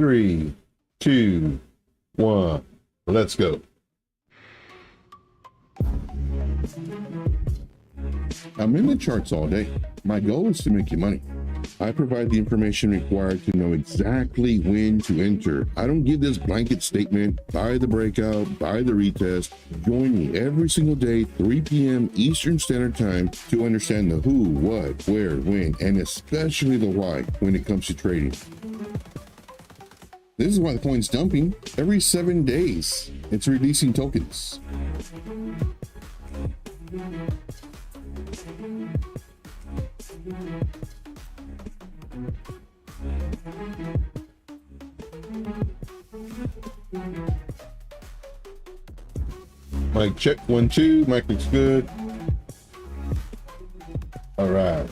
3, 2, 1, let's go. I'm in the charts all day. My goal is to make you money. I provide the information required to know exactly when to enter. I don't give this blanket statement, buy the breakout, buy the retest. Join me every single day, 3 p.m. Eastern Standard Time, to understand the who, what, where, when, and especially the why when it comes to trading. This is why the coin's dumping. Every 7 days, it's releasing tokens. Mic check, 1, 2, mic looks good. All right.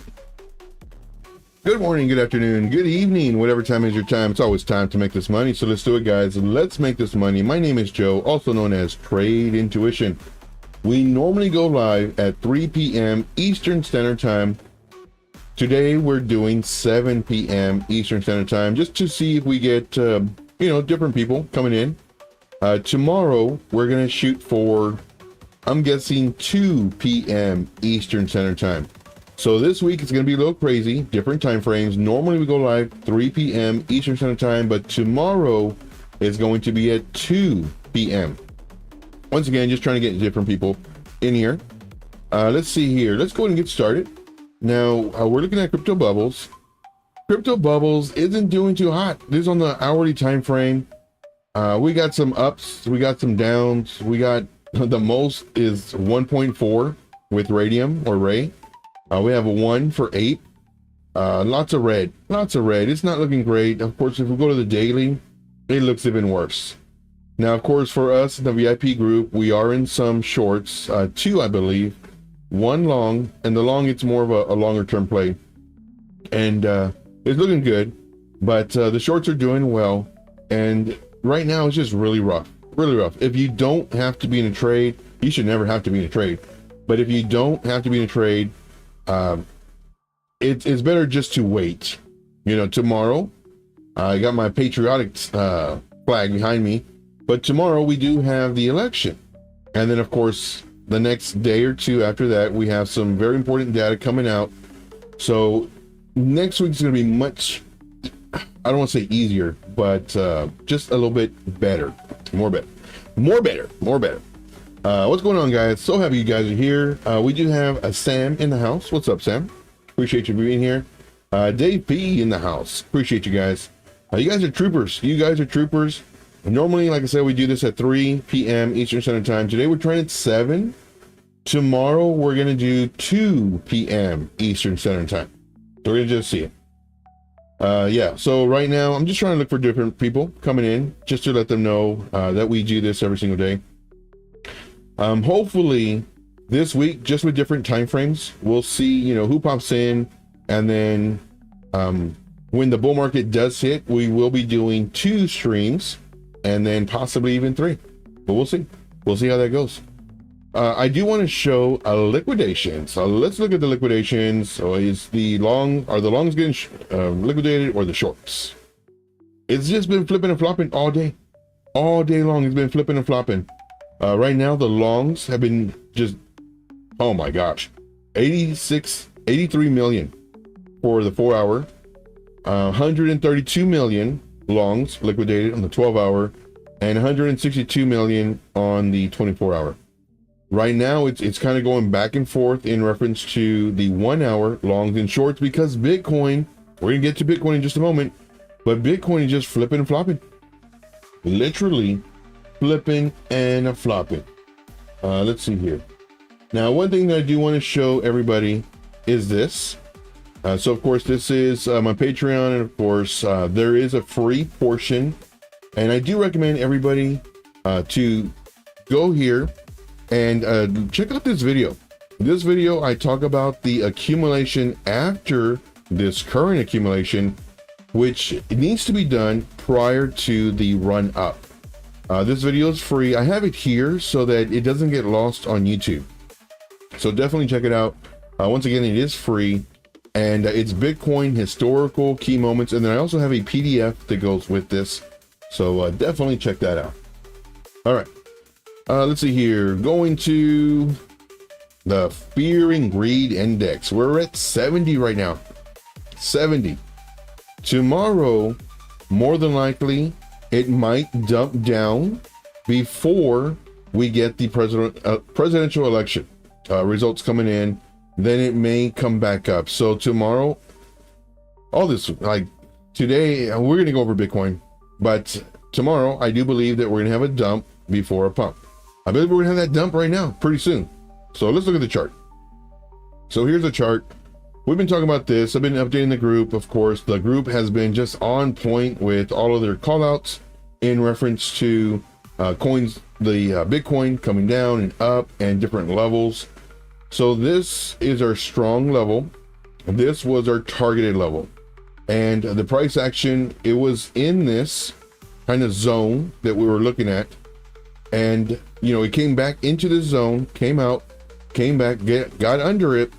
Good morning, good afternoon, good evening, whatever time is your time. It's always time to make this money. So let's do it, guys. Let's make this money. My name is Joe, also known as Trade Intuition. We normally go live at 3 p.m. Eastern Standard Time. Today we're doing 7 p.m. Eastern Standard Time, just to see if we get different people coming in. Tomorrow we're gonna shoot for, I'm guessing, 2 p.m. Eastern Standard Time. So this week it's gonna be a little crazy, different time frames. Normally we go live 3 p.m. Eastern Standard Time, but tomorrow is going to be at 2 p.m. Once again, just trying to get different people in here. Let's see here. Let's go ahead and get started. Now, we're looking at crypto bubbles. Crypto bubbles isn't doing too hot. This is on the hourly time frame. We got some ups, we got some downs. We got the most is 1.4 with radium or ray. We have a 1 for 8. Lots of red. It's not looking great. Of course, if we go to the daily, it looks even worse. Now, of course, for us in the VIP group, we are in some shorts, 2, I believe, 1 long, and the long, it's more of a longer term play. And it's looking good, but the shorts are doing well. And right now it's just really rough. If you don't have to be in a trade, you should never have to be in a trade. But if you don't have to be in a trade, it's better just to wait. Tomorrow, I got my patriotic flag behind me, but tomorrow we do have the election. And then, of course, the next day or two after that, we have some very important data coming out. So next week's going to be much, I don't want to say easier, but just a little bit better. More better. What's going on, guys? So happy you guys are here. We do have a Sam in the house. What's up, Sam? Appreciate you being here. Dave P in the house. Appreciate you guys. You guys are troopers. Normally, like I said, we do this at 3 p.m. Eastern Standard Time. Today we're trying at 7. Tomorrow we're going to do 2 p.m. Eastern Standard Time. So we're going to just see it. Yeah, so right now I'm just trying to look for different people coming in, just to let them know that we do this every single day. Hopefully this week, just with different time frames, we'll see who pops in, and then when the bull market does hit, we will be doing 2 streams, and then possibly even 3, but we'll see how that goes. I do want to show a liquidation. So let's look at the liquidations. So are the longs getting liquidated, or the shorts? It's just been flipping and flopping all day long. It's been flipping and flopping. Right now the longs have been just, oh my gosh, 83 million for the 4 hour, 132 million longs liquidated on the 12 hour, and 162 million on the 24 hour. Right now it's kind of going back and forth in reference to the 1 hour longs and shorts, because Bitcoin, we're gonna get to Bitcoin in just a moment, but Bitcoin is just flipping and flopping, literally flipping and flopping. Let's see here. Now, one thing that I do want to show everybody is this. So of course this is my Patreon, and of course there is a free portion, and I do recommend everybody to go here and check out this video. This video, I talk about the accumulation after this current accumulation, which needs to be done prior to the run up. This video is free. I have it here so that it doesn't get lost on YouTube. So definitely check it out. Once again, it is free. And it's Bitcoin historical key moments. And then I also have a PDF that goes with this. So definitely check that out. All right. Let's see here. Going to the Fear and Greed Index. We're at 70 right now. 70. Tomorrow, more than likely, it might dump down before we get the presidential election results coming in. Then it may come back up. So tomorrow, all this, like today, we're going to go over Bitcoin. But tomorrow, I do believe that we're going to have a dump before a pump. I believe we're going to have that dump right now, pretty soon. So let's look at the chart. So here's the chart. We've been talking about this. I've been updating the group. Of course, the group has been just on point with all of their callouts in reference to coins, the Bitcoin coming down and up and different levels. So this is our strong level. This was our targeted level. And the price action, it was in this kind of zone that we were looking at. And, you know, it came back into the zone, came out, came back, got under it.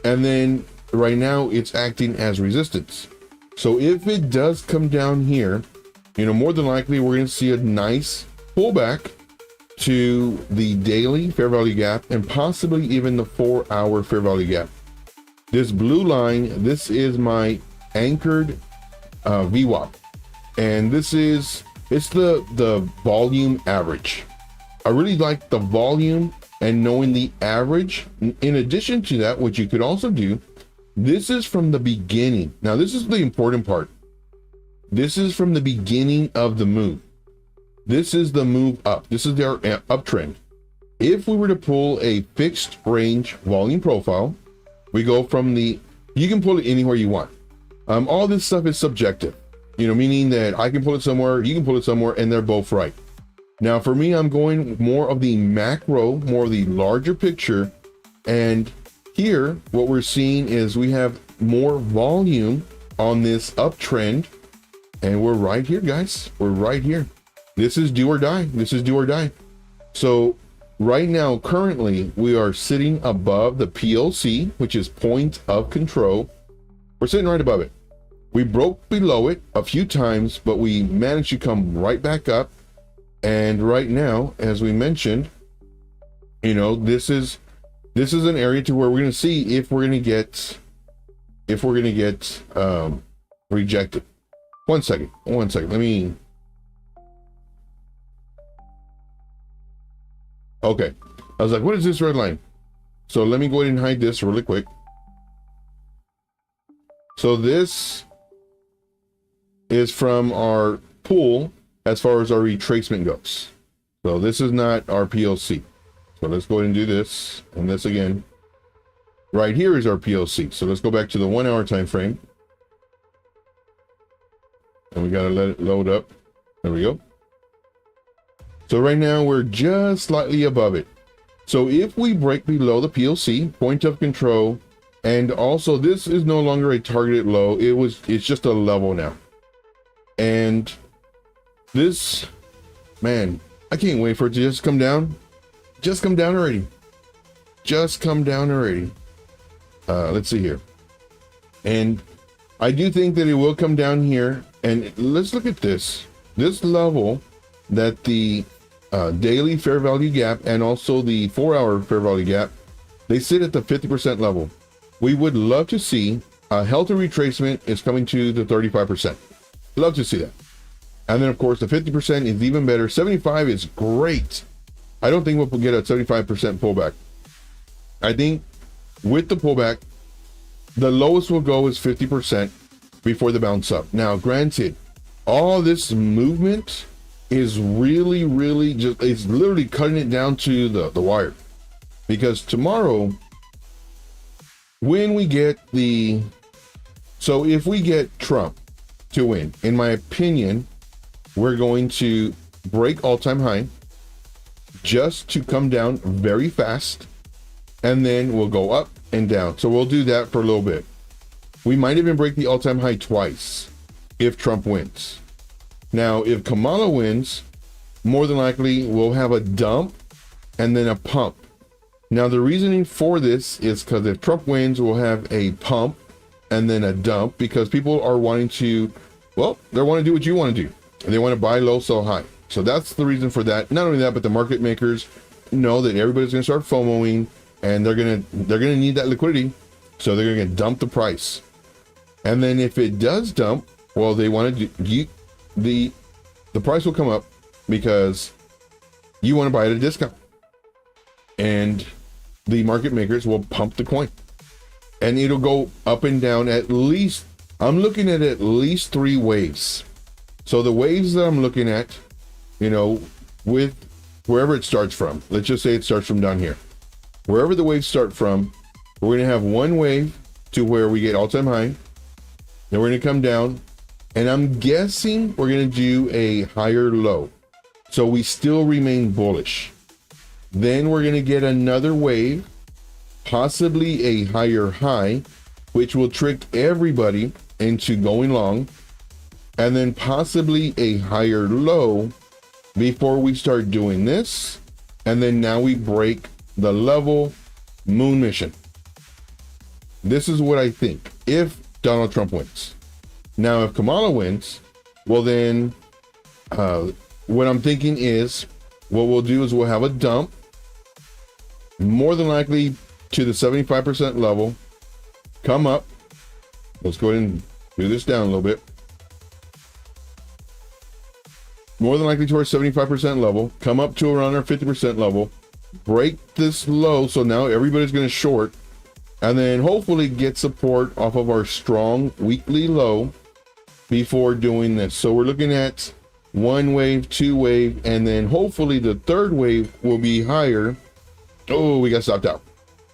And then right now it's acting as resistance. So if it does come down here, you know, more than likely we're going to see a nice pullback to the daily fair value gap and possibly even the 4-hour fair value gap. This blue line, this is my anchored VWAP, and this is, it's the volume average. I really like the volume and knowing the average. In addition to that, what you could also do, this is from the beginning. Now this is the important part. This is from the beginning of the move. This is the move up. This is their uptrend. If we were to pull a fixed range volume profile, we go from the, you can pull it anywhere you want. All this stuff is subjective, you know, meaning that I can pull it somewhere, you can pull it somewhere, and they're both right. Now for me, I'm going more of the macro, more of the larger picture. And here, what we're seeing is we have more volume on this uptrend. And we're right here, guys. We're right here. This is do or die. This is do or die. So right now, currently, we are sitting above the PLC, which is point of control. We're sitting right above it. We broke below it a few times, but we managed to come right back up. And right now, as we mentioned, you know, this is an area to where we're going to see if we're going to get rejected. One second. Let me. Okay. I was like, what is this red line? So let me go ahead and hide this really quick. So this is from our pool as far as our retracement goes. So this is not our PLC. So let's go ahead and do this and this again. Right here is our PLC. So let's go back to the 1 hour time frame. And we got to let it load up. There we go. So right now we're just slightly above it. So if we break below the PLC, point of control, and also this is no longer a targeted low. It's just a level now. And this, man, I can't wait for it to just come down. Just come down already. Just come down already. Let's see here. And I do think that it will come down here. And let's look at this. This level that the daily fair value gap and also the 4 hour fair value gap, they sit at the 50% level. We would love to see a healthy retracement is coming to the 35%. Love to see that. And then of course the 50% is even better. 75 is great. I don't think we'll get a 75% pullback. I think with the pullback, the lowest we'll go is 50% before the bounce up. Now, granted, all this movement is really just, it's literally cutting it down to the wire. Because tomorrow, when we get so if we get Trump to win, in my opinion, we're going to break all-time high just to come down very fast, and then we'll go up and down. So we'll do that for a little bit. We might even break the all-time high twice if Trump wins. Now, if Kamala wins, more than likely we'll have a dump and then a pump. Now, the reasoning for this is because if Trump wins, we'll have a pump, and then a dump, because people are wanting to, well, they want to do what you want to do. They want to buy low, sell high. So that's the reason for that. Not only that, but the market makers know that everybody's going to start FOMOing, and they're going to need that liquidity. So they're going to dump the price. And then if it does dump, well, they want to do, the price will come up because you want to buy it at a discount. And the market makers will pump the coin. And it'll go up and down at least, I'm looking at least 3 waves. So the waves that I'm looking at, you know, with wherever it starts from, let's just say it starts from down here. Wherever the waves start from, we're going to have one wave to where we get all-time high. Then we're going to come down, and I'm guessing we're going to do a higher low. So we still remain bullish. Then we're going to get another wave, possibly a higher high, which will trick everybody into going long, and then possibly a higher low before we start doing this. And then now we break the level moon mission. This is what I think if Donald Trump wins. Now, if Kamala wins, well then, what I'm thinking is what we'll do is we'll have a dump, more than likely to the 75% level, come up. Let's go ahead and do this down a little bit. More than likely to our 75% level, come up to around our 50% level, break this low. So now everybody's going to short, and then hopefully get support off of our strong weekly low before doing this. So we're looking at 1 wave, 2 wave, and then hopefully the 3rd wave will be higher. Oh, we got stopped out.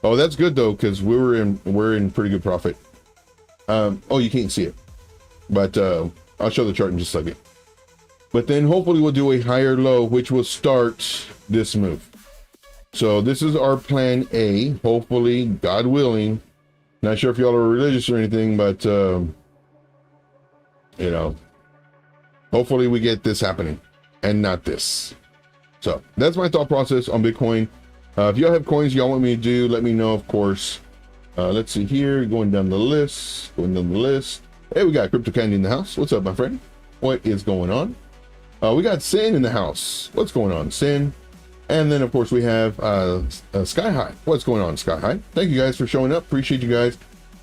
Oh, that's good though, because we're in pretty good profit. Oh, you can't see it, but I'll show the chart in just a second. But then hopefully we'll do a higher low, which will start this move. So this is our plan A. Hopefully, God willing. Not sure if y'all are religious or anything, but you know, hopefully we get this happening and not this. So that's my thought process on Bitcoin. If y'all have coins y'all want me to do, let me know, of course. Let's see here, going down the list. Hey, we got Crypto Candy in the house. What's up, my friend? What is going on? We got Sin in the house. What's going on, Sin? And then, of course, we have Sky High. What's going on, Sky High? Thank you guys for showing up. Appreciate you guys.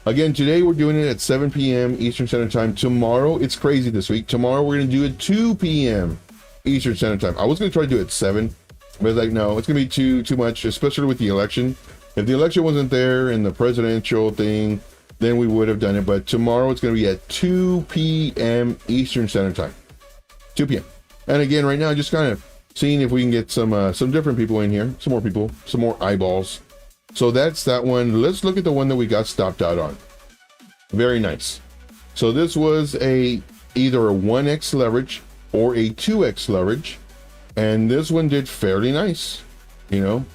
Again, today we're doing it at 7 p.m. Eastern Standard Time. Tomorrow, it's crazy this week. Tomorrow, we're going to do it 2 p.m. Eastern Standard Time. I was going to try to do it at 7, but it's like, no, it's going to be too much, especially with the election. If the election wasn't there and the presidential thing, then we would have done it. But tomorrow, it's going to be at 2 p.m. Eastern Standard Time. 2 p.m. And again, right now, just kind of seeing if we can get some different people in here, some more people, some more eyeballs. So that's that one. Let's look at the one that we got stopped out on. Very nice. So this was either a 1x leverage or a 2x leverage, and this one did fairly nice. You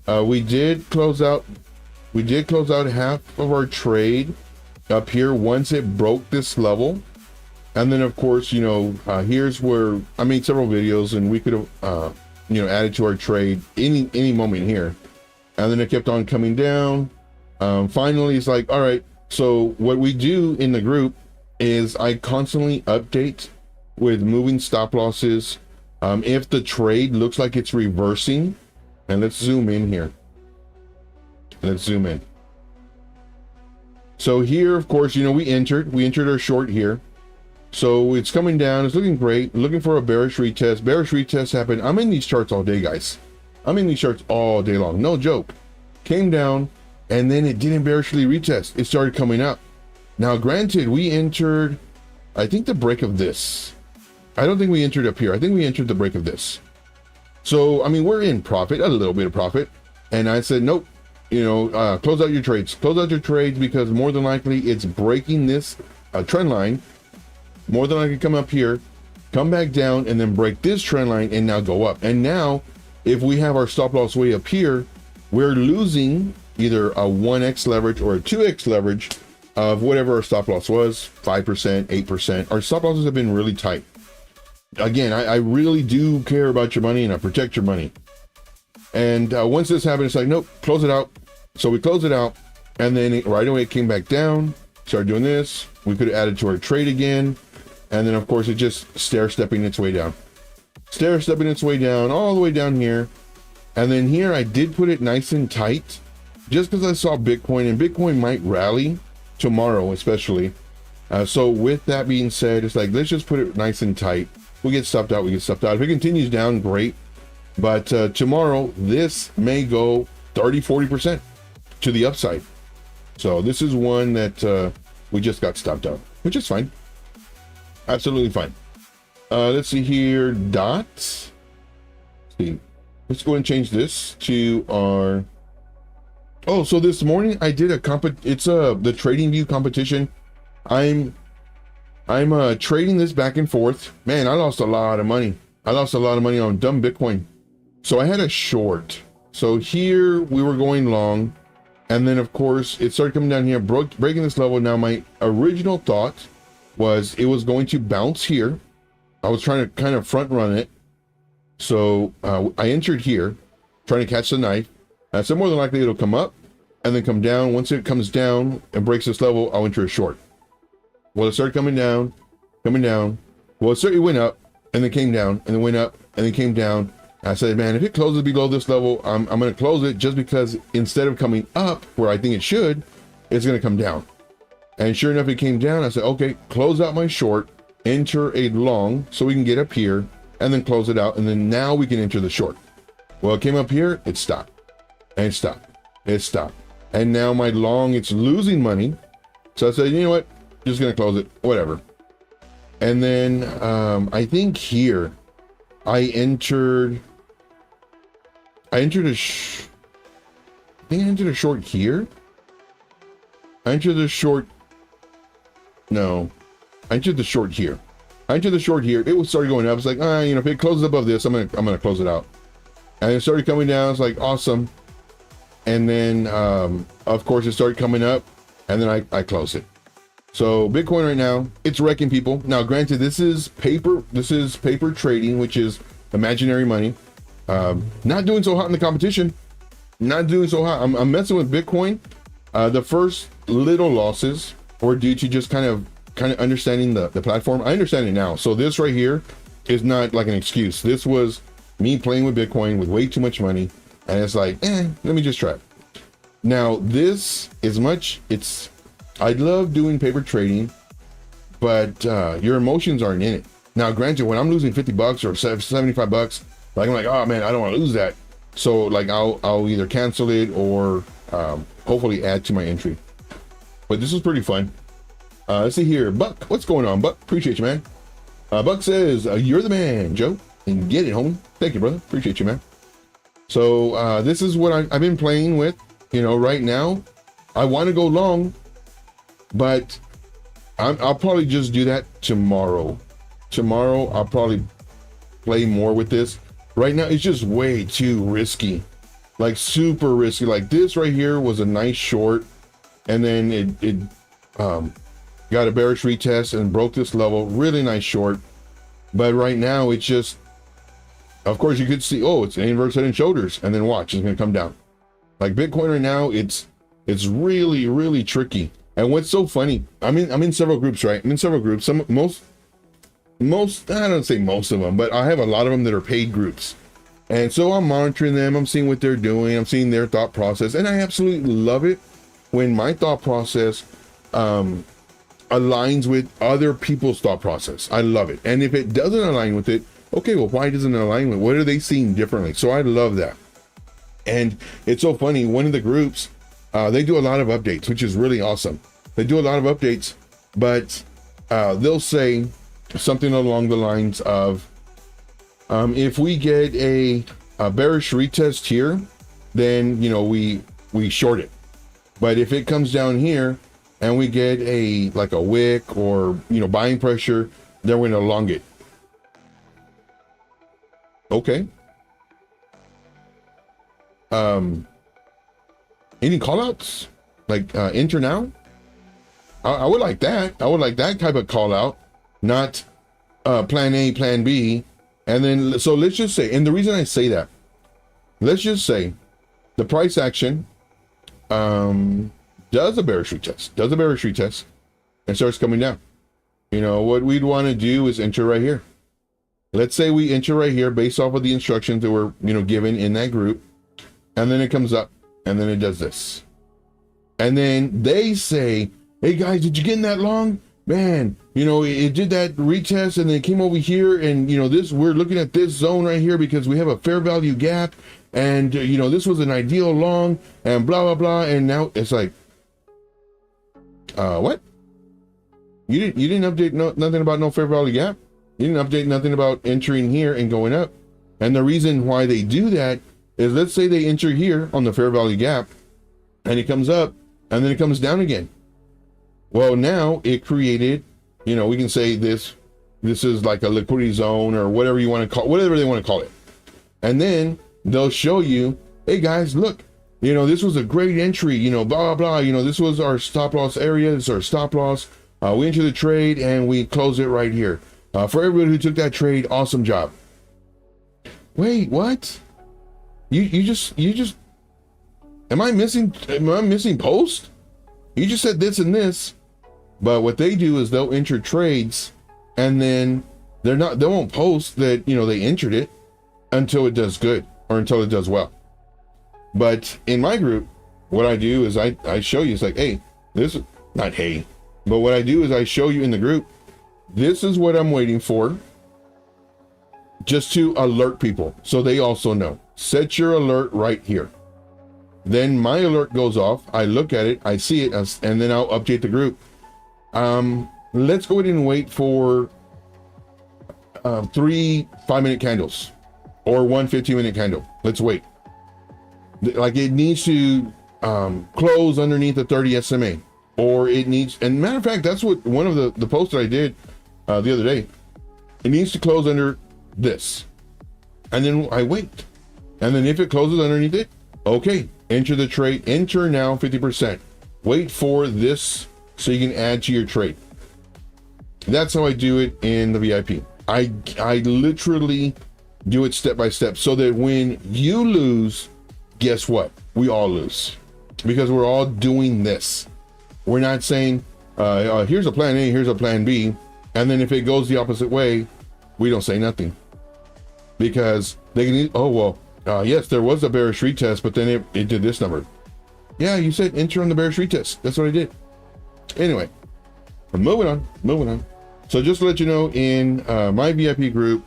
know, we did close out half of our trade up here once it broke this level. And then, of course, you know, here's where I made several videos, and we could have, you know, added to our trade any moment here. And then it kept on coming down. Finally, it's like, all right. So what we do in the group is I constantly update with moving stop losses. If the trade looks like it's reversing, and let's zoom in here. Let's zoom in. So here, of course, you know, we entered our short here. So it's coming down, it's looking great, looking for a bearish retest. Bearish retest happened. I'm in these charts all day, guys. I'm in these charts all day long, no joke. Came down, and then it didn't bearishly retest. It started coming up. Now, granted, we entered, I think, the break of this. I don't think we entered up here. I think we entered the break of this. So, I mean, we're in profit, a little bit of profit. And I said, nope, you know, close out your trades. Close out your trades, because more than likely it's breaking this trend line. More than likely come up here, come back down, and then break this trend line and now go up. And now, if we have our stop loss way up here, we're losing either a 1x leverage or a 2x leverage of whatever our stop loss was, 5%, 8%. Our stop losses have been really tight. Again, I really do care about your money, and I protect your money. And once this happened, it's like, nope, close it out. So we close it out, and then right away it came back down. start doing this. We could add it to our trade again. And then of course it just stair-stepping its way down. Stair-stepping its way down, all the way down here. And then here I did put it nice and tight, just because I saw Bitcoin, and Bitcoin might rally tomorrow, especially. So with that being said, it's like, let's just put it nice and tight. We get stuffed out, we get stuffed out. If it continues down, great. But tomorrow, this may go 30-40% to the upside. So this is one that we just got stopped out, which is fine. Absolutely fine. Let's see here, dots. Let's see. Let's go and change this to our. Oh, so this morning I did a it's the trading view competition. I'm trading this back and forth. Man, I lost a lot of money. I lost a lot of money on dumb Bitcoin. So I had a short. So here we were going long, and then of course it started coming down here, breaking this level. Now my original thought was it was going to bounce here. I was trying to kind of front run it. So I entered here, trying to catch the knife. So more than likely it'll come up and then come down. Once it comes down and breaks this level, I'll enter a short. Well, it started coming down. Well, it went up and then came down and then went up and then came down. I said, man, if it closes below this level, I'm going to close it, just because instead of coming up where I think it should, it's going to come down. And sure enough, it came down. I said, okay, close out my short, enter a long so we can get up here, and then close it out. And then now we can enter the short. Well, it came up here, it stopped, and it stopped, it stopped. And now my long, it's losing money. So I said, you know what? Just going to close it, whatever. And then I think here I entered a short here. I entered the short. No, I entered the short here. It was started going up. I was like, you know, if it closes above this, I'm gonna close it out. And it started coming down. It's like, awesome. And then of course it started coming up, and then I closed it. So Bitcoin right now, it's wrecking people. Now, granted, this is paper trading, which is imaginary money. Not doing so hot in the competition. Not doing so hot. I'm messing with Bitcoin. The first little losses were due to just kind of understanding the platform. I understand it now. So this right here is not like an excuse. This was me playing with Bitcoin with way too much money, and it's like, let me just try it. Now this is I love doing paper trading, but your emotions aren't in it. Now, granted, when I'm losing $50 or $75, like I'm like, oh man, I don't want to lose that. So like I'll either cancel it or hopefully add to my entry. But this is pretty fun. Let's see here, Buck. What's going on, Buck? Appreciate you, man. Buck says, you're the man, Joe. And get it, homie. Thank you, brother. Appreciate you, man. So this is what I've been playing with. You know, right now, I want to go long, but I'll probably just do that tomorrow. Tomorrow, I'll probably play more with this. Right now, it's just way too risky. Like super risky. Like this right here was a nice short, and then it got a bearish retest and broke this level. Really nice short. But right now, it's just, of course, you could see, oh, it's an inverse head and shoulders, and then watch, it's going to come down. Like Bitcoin right now, it's really, really tricky. And what's so funny, I'm in several groups, right? I'm in several groups. Most, I don't say most of them, but I have a lot of them that are paid groups. And so I'm monitoring them. I'm seeing what they're doing. I'm seeing their thought process. And I absolutely love it when my thought process aligns with other people's thought process. I love it. And if it doesn't align with it, okay, well, why doesn't it align with? What are they seeing differently? So I love that. And it's so funny. One of the groups, they do a lot of updates, which is really awesome. They do a lot of updates, but they'll say something along the lines of, if we get a bearish retest here, then, you know, we short it. But if it comes down here and we get like a wick or, you know, buying pressure, then we're going to long it. Okay. Any call outs? Like enter now? I would like that. I would like that type of call out, not plan A, plan B. And then, so let's just say, and the reason I say that, let's just say the price action does a bearish retest, and starts coming down. You know, what we'd want to do is enter right here. Let's say we enter right here based off of the instructions that were, you know, given in that group. And then it comes up and then it does this. And then they say, hey guys, did you get in that long? Man, you know, it did that retest and then it came over here and, you know, this, we're looking at this zone right here because we have a fair value gap. And, you know, this was an ideal long and blah, blah, blah. And now it's like, what? You didn't update nothing about no fair value gap. You didn't update nothing about entering here and going up. And the reason why they do that is, let's say they enter here on the fair value gap and it comes up and then it comes down again. Well, now it created, you know, we can say this is like a liquidity zone or whatever you want to call, whatever they want to call it. And then they'll show you, hey guys, look, you know, this was a great entry, you know, blah, blah, blah. You know, this was our stop loss area. This is our stop loss. We entered the trade and we closed it right here. For everybody who took that trade, awesome job. Wait, what? You just, am I missing post? You just said this and this, but what they do is they'll enter trades and then they won't post that, you know, they entered it until it does good or until it does well. But in my group, what I do is I show you, it's like, hey, this is not, hey, but what I do is I show you in the group, this is what I'm waiting for, just to alert people so they also know. Set your alert right here. Then my alert goes off. I look at it, I see it, and then I'll update the group. Let's go ahead and wait for 3 5-minute candles or 1 15-minute candle. Let's wait. Like it needs to close underneath the 30 SMA, or it needs, and matter of fact, that's what one of the posts that I did the other day, it needs to close under this. And then I wait. And then if it closes underneath it, okay, enter the trade, enter now 50%. Wait for this so you can add to your trade. That's how I do it in the VIP. I literally do it step by step so that when you lose, guess what? We all lose because we're all doing this. We're not saying, here's a plan A, here's a plan B. And then if it goes the opposite way, we don't say nothing because they can, oh, well, yes, there was a bearish retest, but then it did this number. Yeah, you said enter on the bearish retest. That's what I did. Anyway, moving on. So just to let you know, in my VIP group,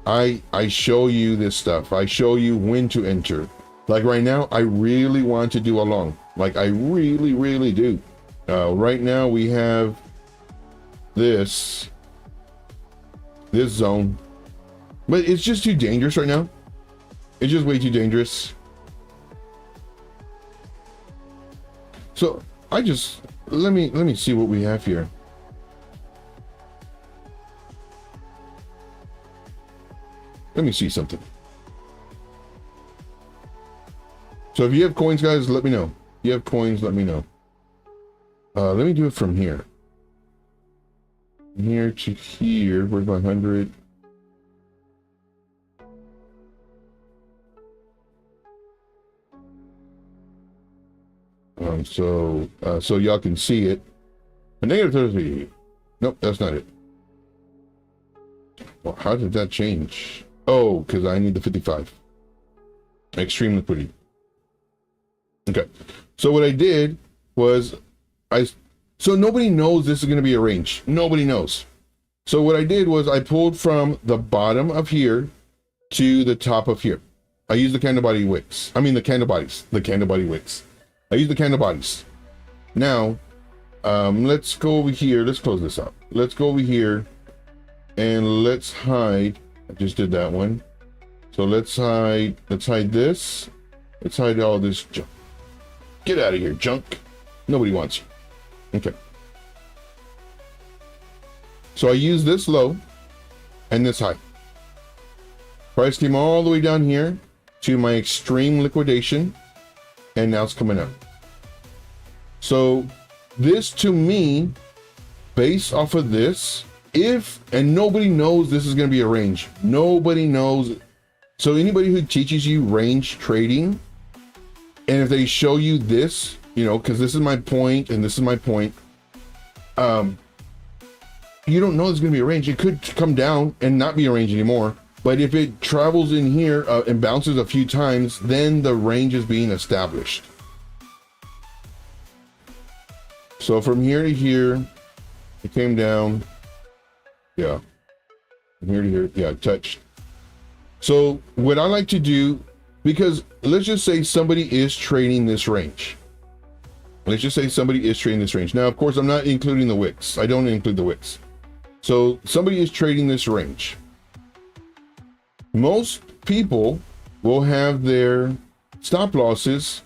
I show you this stuff. I show you when to enter. Like right now, I really want to do a long. Like I really, really do. Right now we have this zone, but it's just too dangerous right now. It's just way too dangerous. So I just, let me see what we have here. Let me see something. So if you have coins, guys, let me know. If you have coins, let me know. Let me do it from here. Here to here, where's my 100? So y'all can see it. A -30. Nope, that's not it. Well, how did that change? Oh, because I need the 55. Extreme liquidity. Okay. So what I did was so nobody knows this is going to be a range. Nobody knows. So what I did was I pulled from the bottom of here to the top of here. I used the candle body wicks. I mean the candle bodies. The candle body wicks. I use the candle bodies. Now, let's go over here. Let's close this up. Let's go over here and let's hide. I just did that one. So let's hide this. Let's hide all this junk. Get out of here, junk. Nobody wants you. Okay. So I use this low and this high. Price came all the way down here to my extreme liquidation, and now it's coming up. So this to me, based off of this, and nobody knows this is going to be a range. Nobody knows. So anybody who teaches you range trading, and if they show you this, you know, because this is my point and this is my point, you don't know it's going to be a range. It could come down and not be a range anymore. But if it travels in here and bounces a few times, then the range is being established. So from here to here, it came down. Yeah. From here to here, yeah, it touched. So what I like to do, because let's just say somebody is trading this range. Let's just say somebody is trading this range. Now, of course, I'm not including the wicks. I don't include the wicks. So somebody is trading this range. Most people will have their stop losses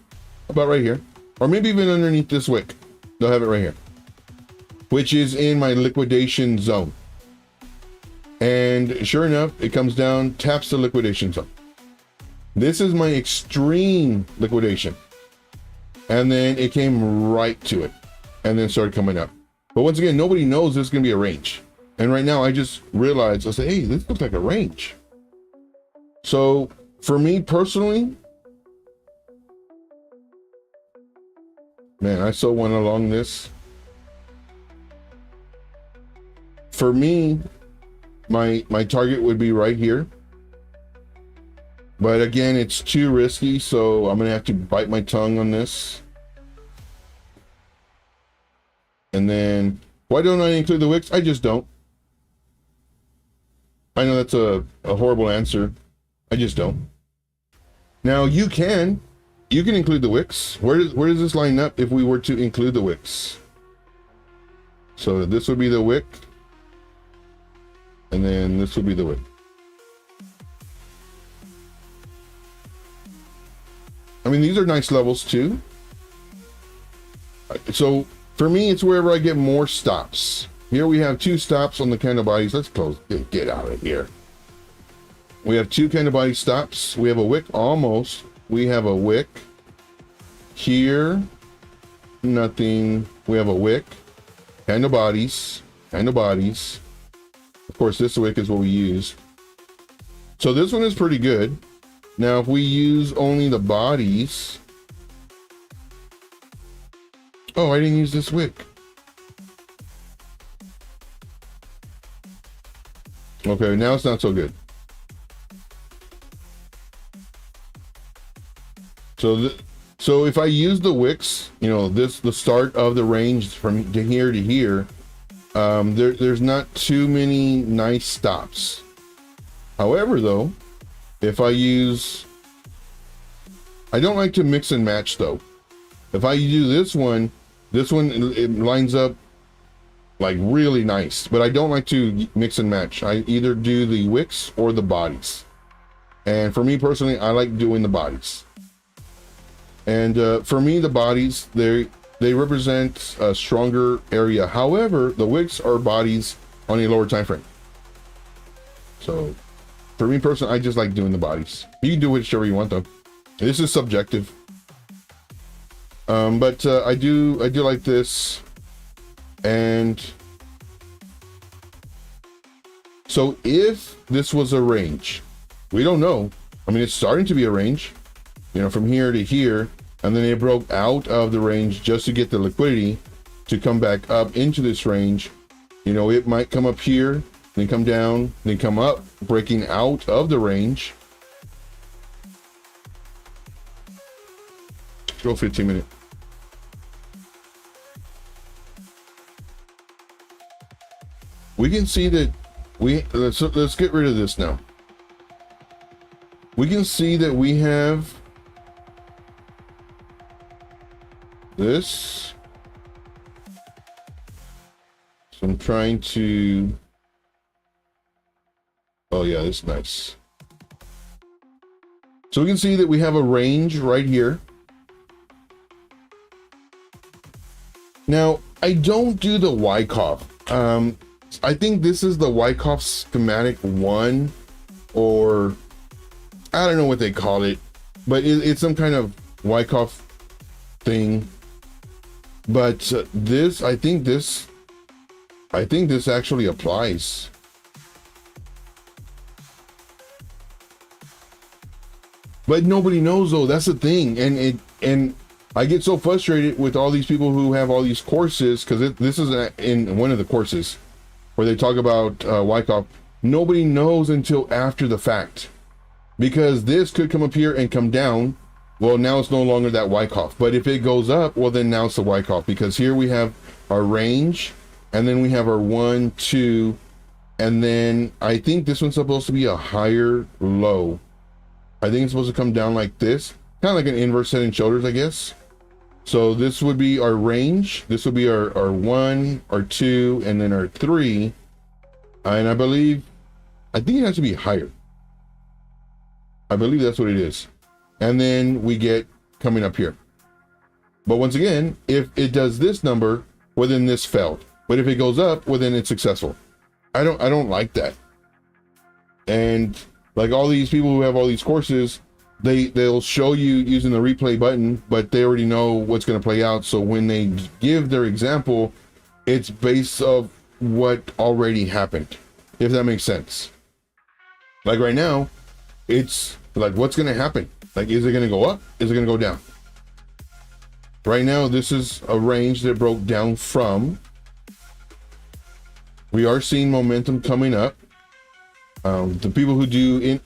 about right here, or maybe even underneath this wick. They'll have it right here, which is in my liquidation zone. And sure enough, it comes down, taps the liquidation zone. This is my extreme liquidation. And then it came right to it and then started coming up. But once again, nobody knows this is going to be a range. And right now I just realized, I said, hey, this looks like a range. So for me personally, man, I so went along this. For me, my target would be right here. But again, it's too risky, so I'm gonna have to bite my tongue on this. And then, why don't I include the wicks? I just don't. I know that's a horrible answer. I just don't. Now you can include the wicks. Where does this line up if we were to include the wicks? So this would be the wick, and then this would be the wick. I mean, these are nice levels too. So for me, it's wherever I get more stops. Here we have 2 stops on the candle bodies. Let's close. Get out of here. We have 2 candle body stops. We have a wick almost. We have a wick here. Nothing. We have a wick. Candle bodies. Candle bodies. Of course, this wick is what we use. So this one is pretty good. Now, if we use only the bodies. Oh, I didn't use this wick. Okay, now it's not so good. So if I use the wicks, you know, the start of the range from here to here, there's not too many nice stops. However, though, if I use, I don't like to mix and match though. If I do this one it lines up like really nice, but I don't like to mix and match. I either do the wicks or the bodies. And for me personally, I like doing the bodies. And for me, the bodies, they represent a stronger area. However, the wicks are bodies on a lower time frame. So for me personally, I just like doing the bodies. You can do whichever you want though. This is subjective. But I do like this. And so if this was a range, we don't know. I mean, it's starting to be a range, you know, from here to here, and then it broke out of the range just to get the liquidity to come back up into this range. You know, it might come up here, then come down, then come up, breaking out of the range. Go 15 minutes. We can see that let's get rid of this now. We can see that we have this. So I'm trying to, oh yeah, that's nice. So we can see that we have a range right here. Now, I don't do the Wyckoff. I think this is the Wyckoff schematic 1, or I don't know what they call it, but it's some kind of Wyckoff thing. But I think this actually applies. But nobody knows though. That's the thing, and I get so frustrated with all these people who have all these courses, because this is in one of the courses where they talk about Wyckoff. Nobody knows until after the fact, because this could come up here and come down. Well, now it's no longer that Wyckoff, but if it goes up, well, then now it's the Wyckoff, because here we have our range, and then we have our 1, 2, and then I think this one's supposed to be a higher low. I think it's supposed to come down like this, kind of like an inverse head and shoulders, I guess. So this would be our range. This would be our 1, our 2, and then our 3. And I think it has to be higher. I believe that's what it is. And then we get coming up here. But once again, if it does this number, well, then this failed. But if it goes up, well, then it's successful. I don't like that. And like all these people who have all these courses, they'll show you using the replay button, but they already know what's going to play out. So when they give their example, it's based off what already happened, if that makes sense. Like right now, it's like, what's going to happen? Like, is it going to go up? Is it going to go down? Right now, this is a range that broke down from. We are seeing momentum coming up. The people who do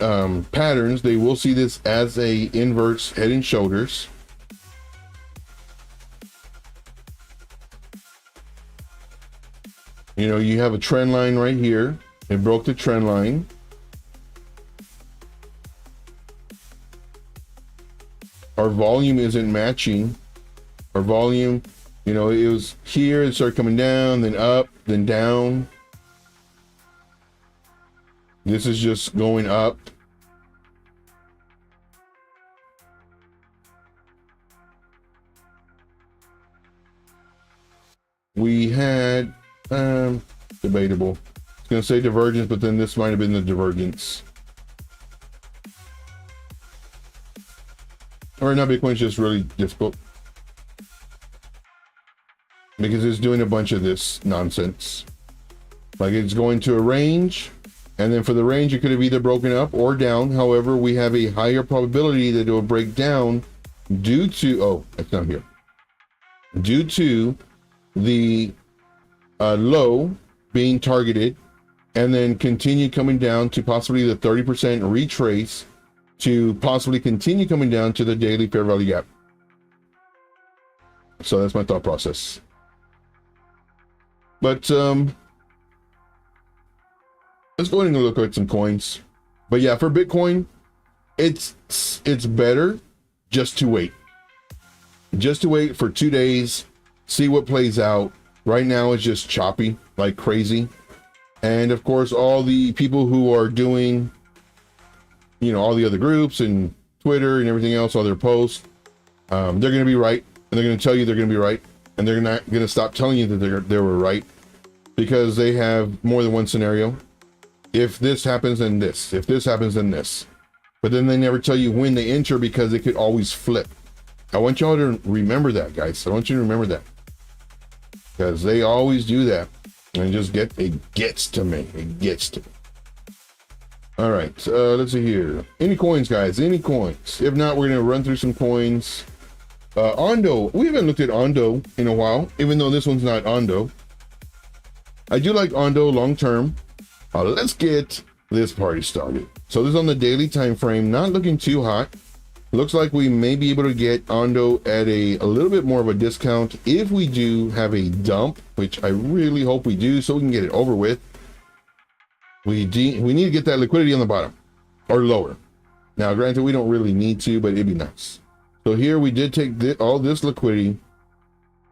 patterns, they will see this as a inverse head and shoulders. You know, you have a trend line right here. It broke the trend line. Our volume isn't matching. Our volume, you know, it was here, it started coming down, then up, then down. This is just going up. We had, debatable. I was gonna say divergence, but then this might have been the divergence. Or not, Bitcoin's just really difficult, because it's doing a bunch of this nonsense. Like, it's going to a range, and then for the range, it could have either broken up or down. However, we have a higher probability that it will break down due to, oh, it's not here. Due to the low being targeted, and then continue coming down to possibly the 30% retrace, to possibly continue coming down to the daily fair value gap. So that's my thought process. But let's go ahead and look at some coins. But yeah, for Bitcoin, it's better just to wait. Just to wait for 2 days, see what plays out. Right now it's just choppy like crazy. And of course, all the people who are doing, you know, all the other groups and Twitter and everything else, all their posts, they're going to be right, and they're going to tell you they're going to be right, and they're not going to stop telling you that they were right, because they have more than one scenario. If this happens, then this. If this happens, then this. But then they never tell you when they enter, because it could always flip. I want y'all to remember that, guys. I want you to remember that, because they always do that, and it gets to me. It gets to me. All right, let's see here. Any coins, guys? Any coins? If not, we're going to run through some coins. Ondo. We haven't looked at Ondo in a while, even though this one's not Ondo. I do like Ondo long term. Let's get this party started. So this is on the daily time frame, not looking too hot. Looks like we may be able to get Ondo at a little bit more of a discount if we do have a dump, which I really hope we do, so we can get it over with. We need to get that liquidity on the bottom or lower. Now, granted, we don't really need to, but it'd be nice. So here we did take all this liquidity.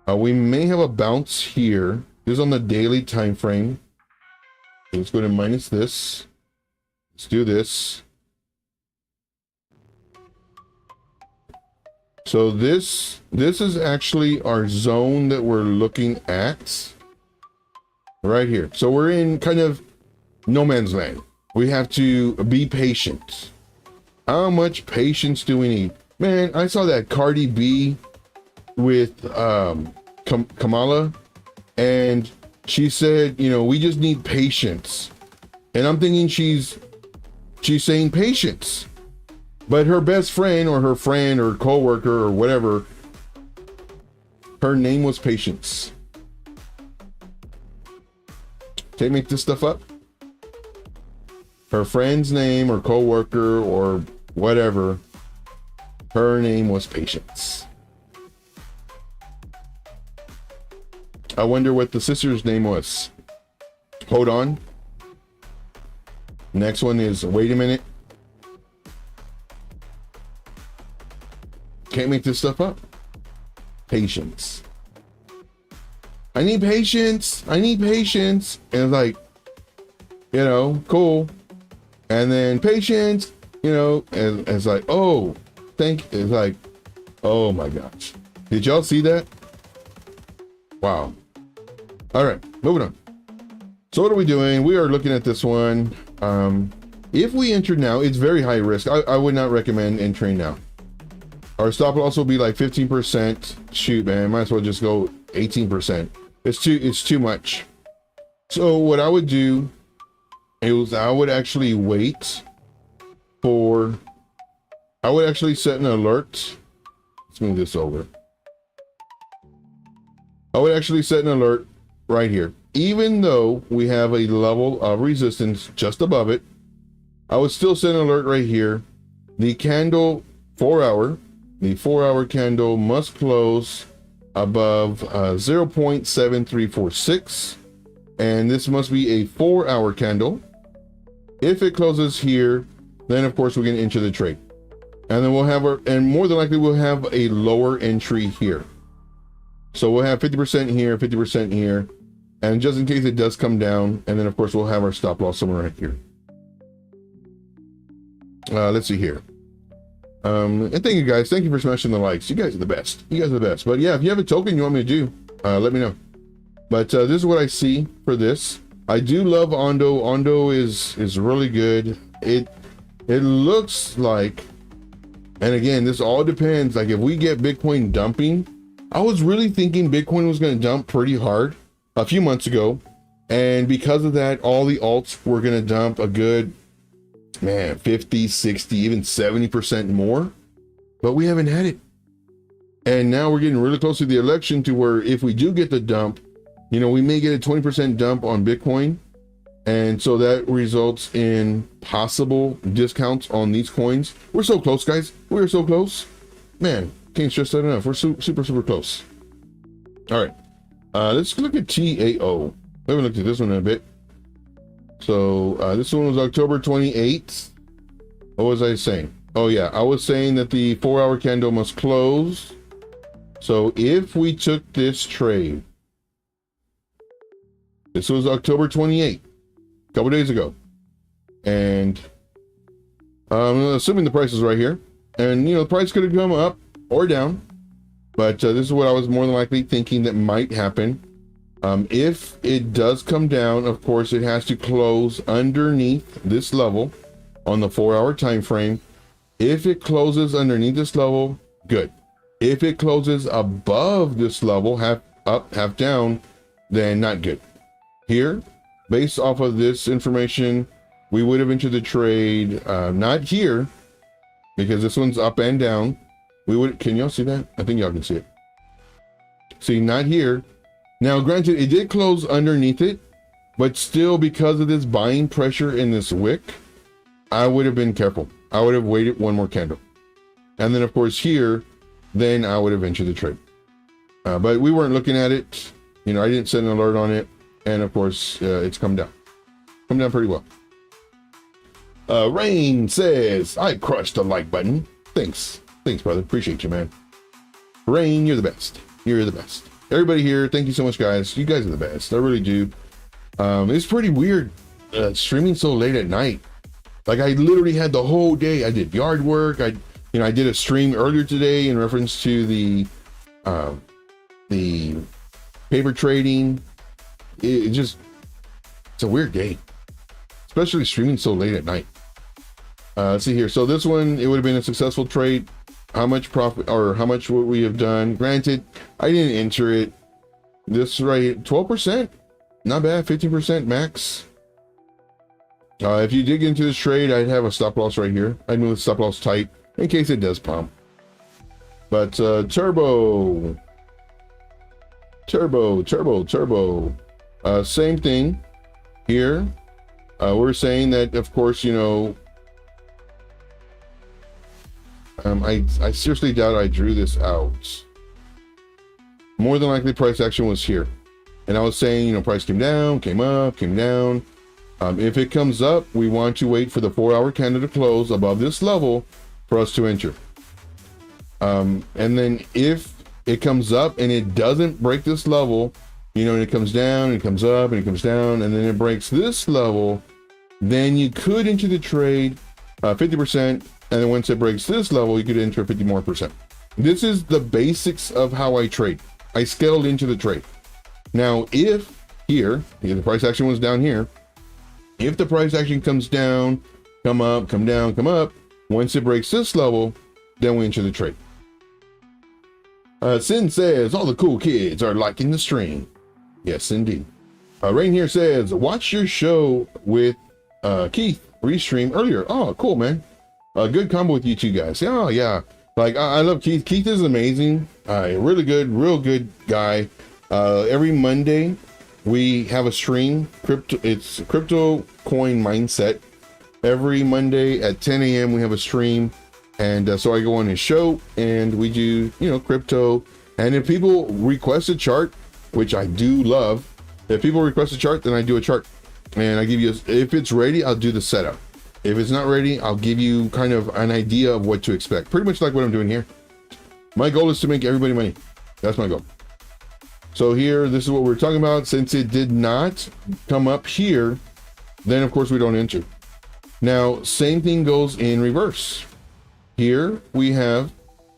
We may have a bounce here. This is on the daily time frame. Let's go to minus this. Let's do this. So this is actually our zone that we're looking at right here. So we're in kind of no man's land. We have to be patient. How much patience do we need? Man, I saw that Cardi B with Kamala, and she said, you know, we just need patience. And I'm thinking she's saying patience. But her best friend or her friend or coworker or whatever Her name was Patience. Can't make this stuff up. Her friend's name or co-worker or whatever, her name was Patience. I wonder what the sister's name was. Hold on. Next one is, wait a minute. Can't make this stuff up. Patience. I need patience. I need patience. And it's like, you know, cool. And then patience, you know, and it's like, oh, it's like, oh my gosh. Did y'all see that? Wow. All right, moving on. So what are we doing? We are looking at this one. If we enter now, it's very high risk. I would not recommend entering now. Our stop loss will be like 15%. Shoot, man, might as well just go 18%. It's too much. So what I would do is I would actually wait for, I would actually set an alert. Let's move this over. I would actually set an alert right here. Even though we have a level of resistance just above it, I would still set an alert right here. The candle 4 hour, the 4 hour candle must close above 0.7346. And this must be a 4 hour candle. If it closes here, then of course we're going to enter the trade. And then we'll have and more than likely we'll have a lower entry here. So we'll have 50% here, 50% here. And just in case it does come down, and then of course we'll have our stop loss somewhere right here. Let's see here. And thank you guys. Thank you for smashing the likes. You guys are the best. You guys are the best. But yeah, if you have a token you want me to do, let me know. But this is what I see for this. I do love Ondo. Ondo is really good. It looks like, and again, this all depends. Like if we get Bitcoin dumping, I was really thinking Bitcoin was going to dump pretty hard a few months ago. And because of that, all the alts were going to dump a good, man, 50, 60, even 70% more. But we haven't had it. And now we're getting really close to the election to where if we do get the dump, you know, we may get a 20% dump on Bitcoin. And so that results in possible discounts on these coins. We're so close, guys. We're so close. Man, can't stress that enough. We're super close. All right. Let's look at TAO. We haven't looked at this one in a bit. So this one was October 28th. What was I saying? Oh yeah, I was saying that the 4 hour candle must close. So if we took this trade, this was October 28th, a couple days ago. And assuming the price is right here, and you know, the price could have come up or down, but this is what I was more than likely thinking that might happen. If it does come down, of course, it has to close underneath this level on the 4 hour time frame. If it closes underneath this level, good. If it closes above this level, half up, half down, then not good. Here, based off of this information, we would have entered the trade, not here, because this one's up and down. We would, can y'all see that? I think y'all can see it. See, not here. Now, granted, it did close underneath it, but still, because of this buying pressure in this wick, I would have been careful. I would have waited one more candle. And then, of course, here, then I would have entered the trade. But we weren't looking at it. You know, I didn't set an alert on it. And, of course, it's come down. Come down pretty well. Rain says, I crushed the like button. Thanks. Thanks, brother. Appreciate you, man. Rain, you're the best. You're the best. Everybody here, thank you so much, guys. You guys are the best. I really do. It's pretty weird streaming so late at night. Like I literally had the whole day. I did yard work. I did a stream earlier today in reference to the paper trading. It's a weird day, especially streaming so late at night. Let's see here. So this one, it would have been a successful trade. How much profit or how much would we have done? Granted, I didn't enter it. This right here, 12%, not bad. 15% max. If you did get into this trade, I'd have a stop loss right here. I'd move the stop loss tight in case it does pump. But Turbo, turbo. Same thing here. We're saying that, of course, you know, I seriously doubt I drew this out. More than likely price action was here. And I was saying, you know, price came down, came up, came down. If it comes up, we want to wait for the 4-hour candle to close above this level for us to enter. And then if it comes up and it doesn't break this level, you know, and it comes down and it comes up and it comes down and then it breaks this level, then you could enter the trade 50%. And then once it breaks this level, you could enter 50 more percent. This is the basics of how I trade. I scaled into the trade. Now, if here, the price action was down here, if the price action comes down, come up, come down, come up, once it breaks this level, then we enter the trade. Sin says, all the cool kids are liking the stream. Yes, indeed. Rain here says, watch your show with Keith restream earlier. Oh, cool, man. Good combo with you two guys. Oh, yeah. Like, I love Keith. Keith is amazing. Really good, real good guy. Every Monday, we have a stream. It's Crypto Coin Mindset. Every Monday at 10 a.m. we have a stream. And so I go on his show and we do, you know, crypto. And if people request a chart, which I do love, if people request a chart, then I do a chart. And I give you, if it's ready, I'll do the setup. If it's not ready, I'll give you kind of an idea of what to expect. Pretty much like what I'm doing here. My goal is to make everybody money. That's my goal. So here, this is what we're talking about. Since it did not come up here, then of course we don't enter. Now, same thing goes in reverse. Here we have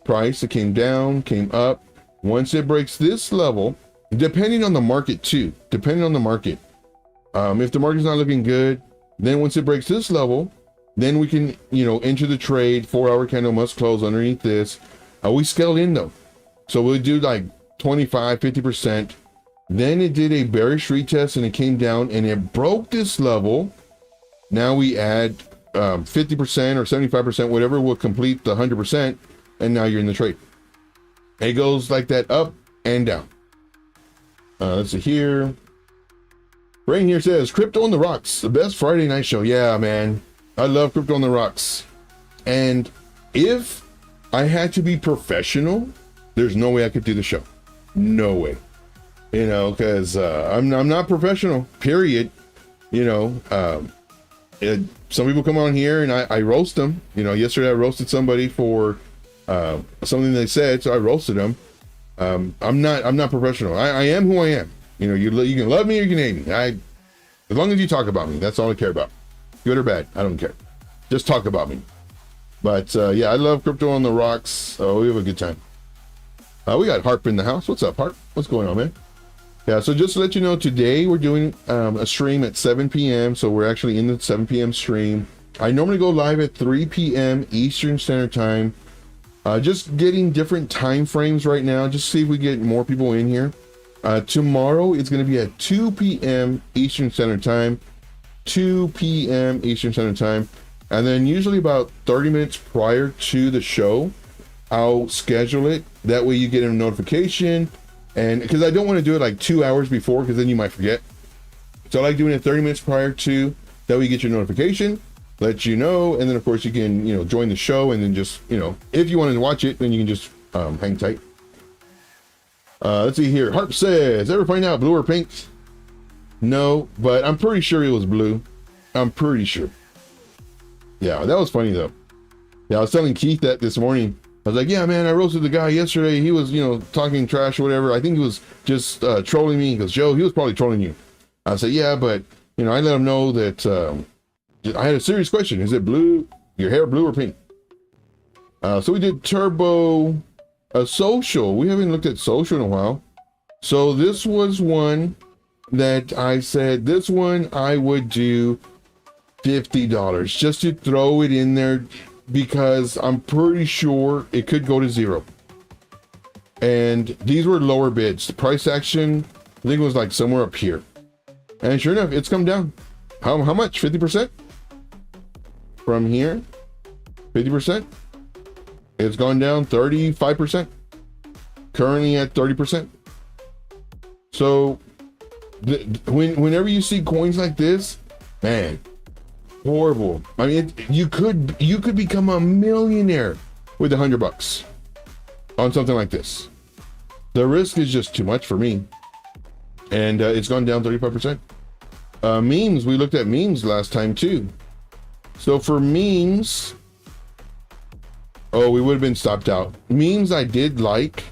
price that came down, came up. Once it breaks this level, depending on the market too, depending on the market. If the market's not looking good, then once it breaks this level, then we can, you know, enter the trade. 4-hour candle must close underneath this. We scaled in though. So we'll do like 25, 50%. Then it did a bearish retest and it came down and it broke this level. Now we add 50% or 75%, whatever will complete the 100%. And now you're in the trade. It goes like that up and down. Let's see here. Rain here says, Crypto on the Rocks, the best Friday night show. Yeah, man. I love Crypto on the Rocks. And if I had to be professional, there's no way I could do the show. No way. You know, because I'm not professional, period. You know, some people come on here and I roast them. You know, yesterday I roasted somebody for something they said, so I roasted them. I'm not professional. I am who I am. You know, you can love me or you can hate me. As long as you talk about me, that's all I care about. Good or bad, I don't care. Just talk about me. But yeah, I love Crypto on the Rocks. We have a good time. We got Harp in the house. What's up, Harp? What's going on, man? Yeah, so just to let you know, today we're doing a stream at 7 p.m. So we're actually in the 7 p.m. stream. I normally go live at 3 p.m. Eastern Standard Time. Just getting different time frames right now. Just see if we get more people in here. Tomorrow it's going to be at 2 p.m. Eastern Standard Time. 2 p.m. Eastern Standard Time. And then usually about 30 minutes prior to the show, I'll schedule it. That way you get a notification. And because I don't want to do it like 2 hours before, because then you might forget. So I like doing it 30 minutes prior to, that way you get your notification, let you know. And then of course you can, you know, join the show and then just, you know, if you want to watch it, then you can just hang tight. Let's see here. Harp says, ever find out blue or pink? No, but I'm pretty sure it was blue. I'm pretty sure. Yeah, that was funny though. Yeah, I was telling Keith that this morning. I was like, yeah, man, I roasted the guy yesterday. He was, you know, talking trash or whatever. I think he was just trolling me. He goes, Joe, he was probably trolling you. I said, yeah, but, you know, I let him know that I had a serious question. Is it blue, your hair blue or pink? So we did Turbo Social. We haven't looked at Social in a while. So this was one that I said, this one I would do $50 just to throw it in there, because I'm pretty sure it could go to zero. And these were lower bids. The price action, I think it was like somewhere up here. And sure enough, it's come down. How much? 50%? From here, 50%. It's gone down 35%. Currently at 30%. So whenever you see coins like this, man, horrible. I mean, you could become a millionaire with $100 on something like this. The risk is just too much for me, and it's gone down 35%. Memes, we looked at memes last time too. So for memes, oh, we would have been stopped out. Memes, I did like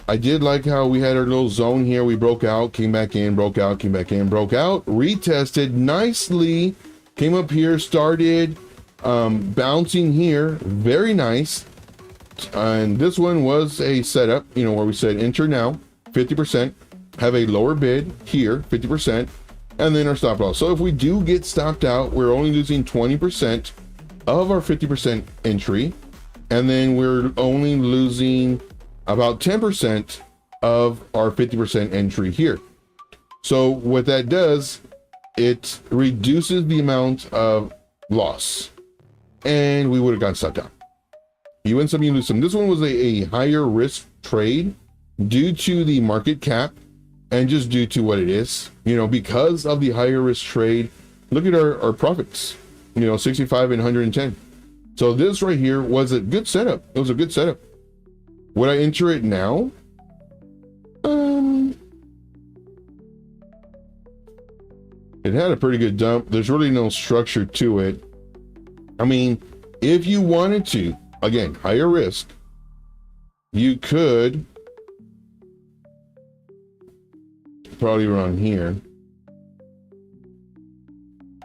how we had our little zone here. We broke out, came back in, broke out, came back in, broke out, retested nicely, came up here, started bouncing here, very nice. And this one was a setup, you know, where we said enter now, 50%, have a lower bid here, 50%, and then our stop loss. So if we do get stopped out, we're only losing 20% of our 50% entry, and then we're only losing about 10% of our 50% entry here. So what that does, it reduces the amount of loss, and we would have gotten stopped out. You win some, you lose some. This one was a higher risk trade due to the market cap and just due to what it is, you know, because of the higher risk trade. Look at our profits, you know, 65 and 110. So this right here was a good setup. It was a good setup. Would I enter it now? It had a pretty good dump. There's really no structure to it. I mean, if you wanted to, again, higher risk, you could probably run here.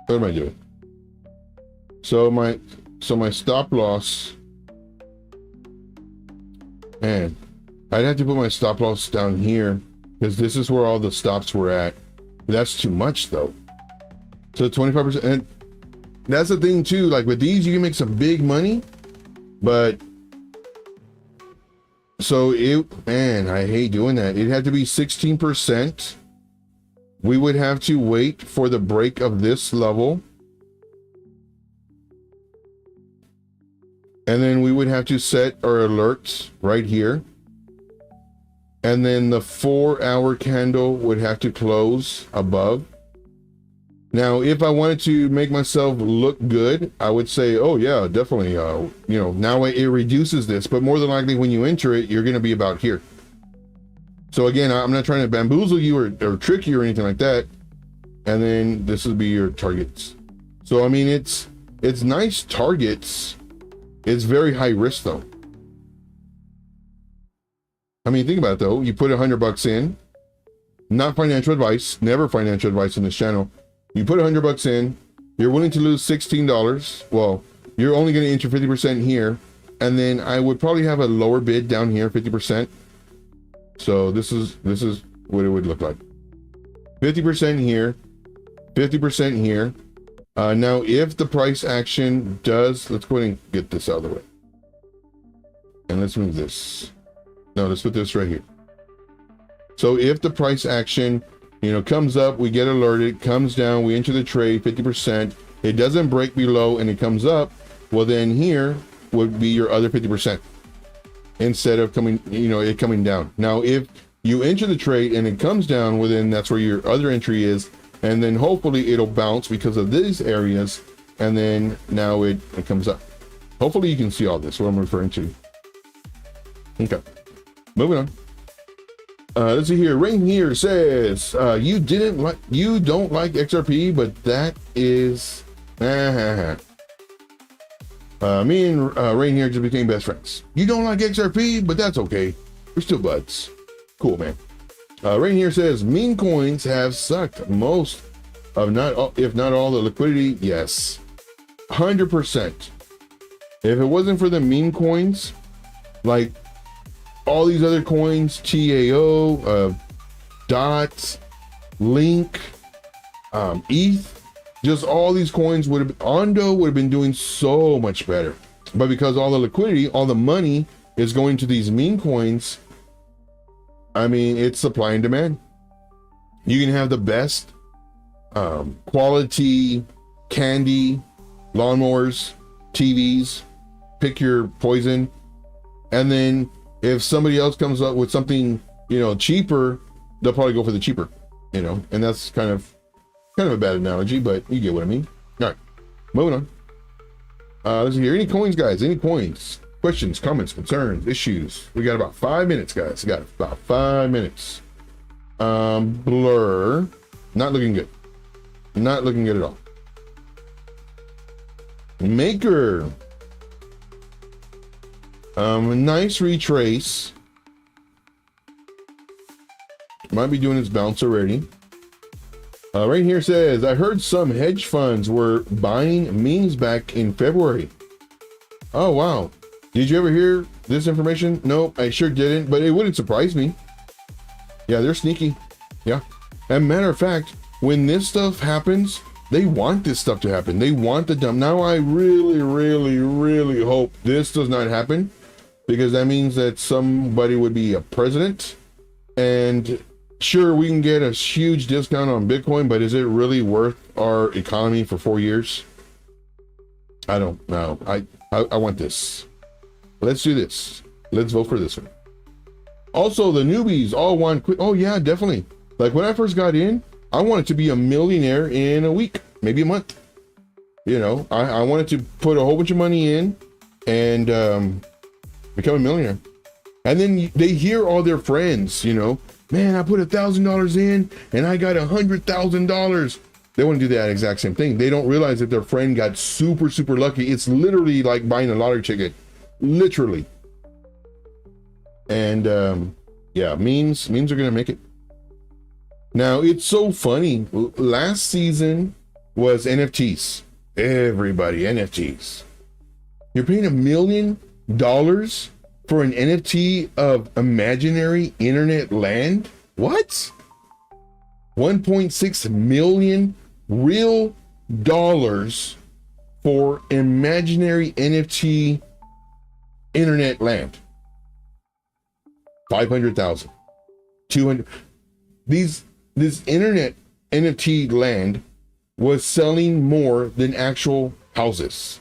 What am I doing? So my stop loss, man, I'd have to put my stop loss down here because this is where all the stops were at. That's too much though. So 25%, and that's the thing too, like with these, you can make some big money, but so man, I hate doing that. It'd have to be 16%. We would have to wait for the break of this level. And then we would have to set our alerts right here. And then the 4-hour candle would have to close above. Now, if I wanted to make myself look good, I would say, oh yeah, definitely, you know, now it reduces this, but more than likely when you enter it, you're going to be about here. So again, I'm not trying to bamboozle you or trick you or anything like that. And then this would be your targets. So, I mean, it's nice targets. It's very high risk though. I mean, think about it though. You put $100 in, not financial advice, never financial advice in this channel. You put $100 in, you're willing to lose $16. Well, you're only going to enter 50% here. And then I would probably have a lower bid down here, 50%. So this is what it would look like. 50% here, 50% here. Now, if the price action does, let's go ahead and get this out of the way. And let's move this. No, let's put this right here. So if the price action, you know, comes up, we get alerted, comes down, we enter the trade, 50%, it doesn't break below and it comes up, well then here would be your other 50% instead of coming, you know, it coming down. Now, if you enter the trade and it comes down, well then that's where your other entry is, and then hopefully it'll bounce because of these areas, and then now it comes up. Hopefully you can see all this, what I'm referring to. Okay, moving on. Let's see here. Rain here says you don't like XRP, but that is me and Rain here just became best friends. You don't like XRP, but that's okay. We're still buds. Cool, man. Rain here says meme coins have sucked most of if not all the liquidity. Yes, 100%. If it wasn't for the meme coins, like all these other coins, TAO, DOT, Link, ETH, just all these coins would have, Ondo would have been doing so much better. But because all the liquidity, all the money is going to these meme coins, I mean, it's supply and demand. You can have the best quality candy, lawnmowers, TVs, pick your poison, and then if somebody else comes up with something, you know, cheaper, they'll probably go for the cheaper, you know, and that's kind of a bad analogy, but you get what I mean. All right, moving on. Let's see here. Any coins, guys? Any coins? Questions, comments, concerns, issues? We got about 5 minutes, guys. We got about 5 minutes. Blur, not looking good. Not looking good at all. Maker, nice retrace. Might be doing its bounce already. Right here says, I heard some hedge funds were buying memes back in February. Oh, wow. Did you ever hear this information? Nope, I sure didn't, but it wouldn't surprise me. Yeah, they're sneaky. Yeah. As a matter of fact, when this stuff happens, they want this stuff to happen. They want the dump. Now, I really, really, really hope this does not happen, because that means that somebody would be a president. And sure, we can get a huge discount on Bitcoin, but is it really worth our economy for 4 years? I don't know. I want this. Let's do this. Let's vote for this one. Also, the newbies all want quick. Oh yeah, definitely. Like when I first got in, I wanted to be a millionaire in a week, maybe a month. You know, I wanted to put a whole bunch of money in and become a millionaire. And then they hear all their friends, you know, man, I put $1,000 in and I got $100,000. They want to do that exact same thing. They don't realize that their friend got super, super lucky. It's literally like buying a lottery ticket. Literally. And yeah, memes are gonna make it. Now it's so funny. Last season was NFTs. Everybody NFTs. You're paying $1 million for an NFT of imaginary internet land? What? 1.6 million real dollars for imaginary NFT internet land. 500,000, 200. This internet NFT land was selling more than actual houses.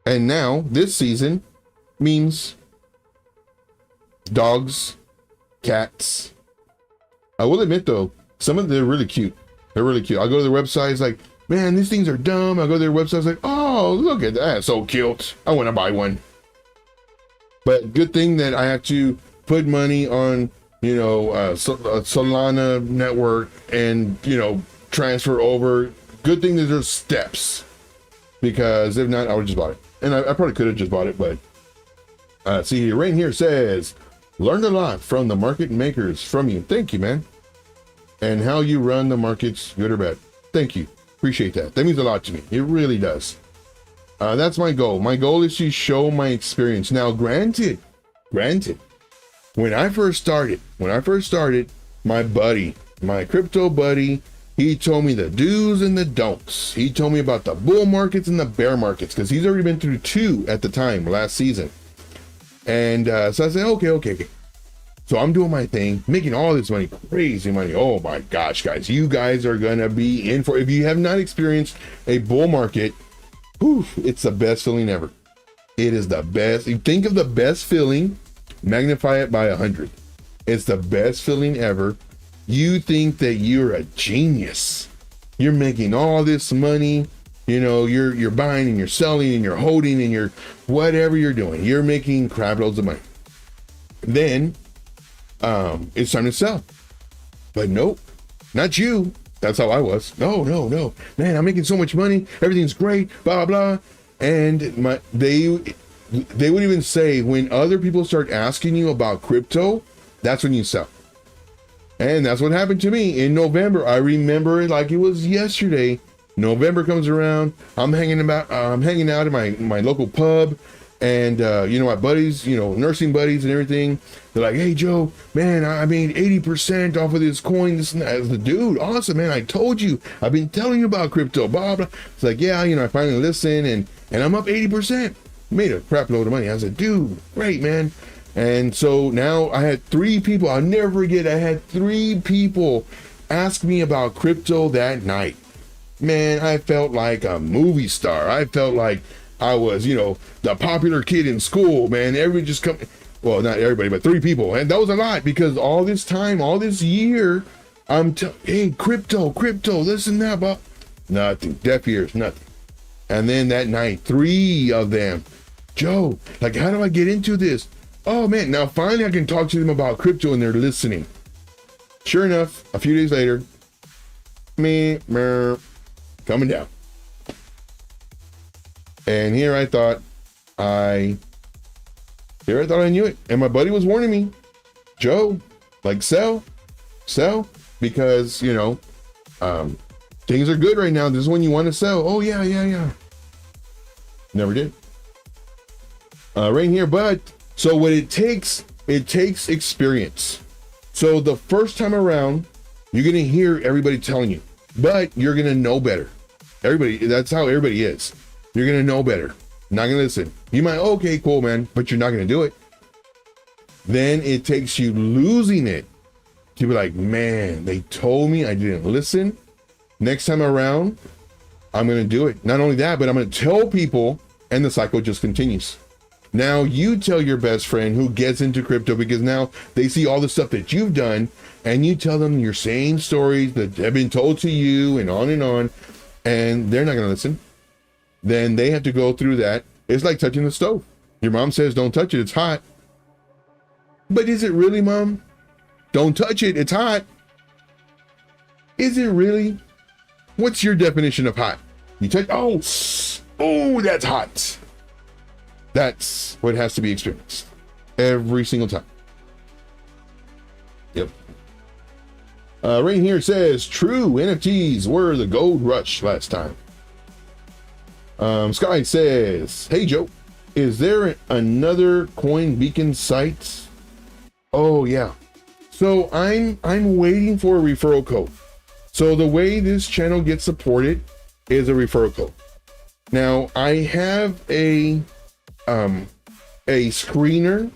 And now this season means dogs, cats. I will admit though, some of them are really cute. They're really cute. I'll go to their websites like, man, these things are dumb. I'll go to their websites like, oh, look at that, so cute. I want to buy one. But good thing that I have to put money on, you know, Solana network and, you know, transfer over. Good thing that there's steps, because if not, I would just bought it. And I probably could have just bought it, but see, right here says, learned a lot from the market makers from you. Thank you, man. And how you run the markets, good or bad. Thank you. Appreciate that. That means a lot to me. It really does. That's my goal. My goal is to show my experience. Now, granted, when I first started, my buddy, my crypto buddy, he told me the do's and the don'ts. He told me about the bull markets and the bear markets, because he's already been through 2 at the time last season. And so I said, okay. So I'm doing my thing, making all this money, crazy money. Oh my gosh, guys, you guys are gonna be in for, if you have not experienced a bull market, whew, it's the best feeling ever. It is the best. You think of the best feeling, magnify it by 100. It's the best feeling ever. You think that you're a genius. You're making all this money. You know, you're buying and you're selling and you're holding and you're whatever you're doing. You're making crap loads of money. Then it's time to sell. But nope, not you. That's how I was. No. Man, I'm making so much money. Everything's great, blah, blah. And they would even say, when other people start asking you about crypto, that's when you sell. And that's what happened to me in November. I remember it like it was yesterday. November comes around. I'm hanging out at my local pub, and you know, my buddies, you know, nursing buddies and everything. They're like, "Hey Joe, man, I made 80% off of this coin." This and that. I was like, dude, awesome, man. I told you. I've been telling you about crypto. Blah blah. It's like, yeah, you know, I finally listened, and I'm up 80%. Made a crap load of money. I said, dude, great, man. And so now I had 3 people. I'll never forget. I had 3 people ask me about crypto that night. Man, I felt like a movie star. I felt like I was, you know, the popular kid in school, man. Everybody just come. well, not everybody, but 3 people. And that was a lot because all this time, all this year, hey, crypto, this and that, but nothing, deaf ears, nothing. And then that night, 3 of them, Joe, like, how do I get into this? Oh man, now finally I can talk to them about crypto and they're listening. Sure enough, a few days later, coming down. And here I thought I knew it. And my buddy was warning me, Joe, like sell, because, you know, things are good right now. This is when you want to sell. Oh yeah. Never did. Right here, but so what it takes experience. So the first time around, you're going to hear everybody telling you, but you're going to know better. That's how everybody is. You're going to know better. Not going to listen. You might, okay, cool, man, but you're not going to do it. Then it takes you losing it to be like, man, they told me, I didn't listen. Next time around, I'm going to do it. Not only that, but I'm going to tell people, and the cycle just continues. Now you tell your best friend who gets into crypto, because now they see all the stuff that you've done, and you tell them your same stories that have been told to you and on, and they're not going to listen. Then they have to go through that. It's like touching the stove. Your mom says, don't touch it, it's hot. But is it really, Mom? Don't touch it, it's hot. Is it really? What's your definition of hot? You touch, oh, that's hot. That's what has to be experienced every single time. Yep. Right here it says, true, NFTs were the gold rush last time. Sky says, hey Joe, is there another coin beacon site? Oh yeah. So I'm waiting for a referral code. So the way this channel gets supported is a referral code. Now I have a screener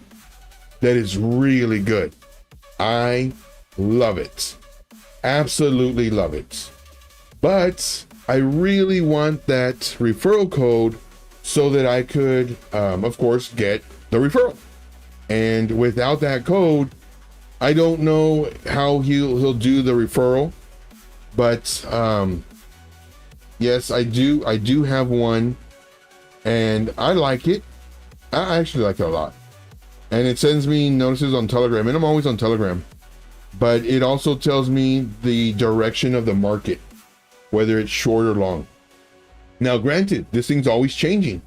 that is really good. I love it. Absolutely love it. But I really want that referral code so that I could, of course, get the referral. And without that code, I don't know how he'll do the referral. But yes, I do have one, and I like it. I actually like it a lot. And it sends me notices on Telegram, and I'm always on Telegram. But it also tells me the direction of the market, whether it's short or long. Now, granted, this thing's always changing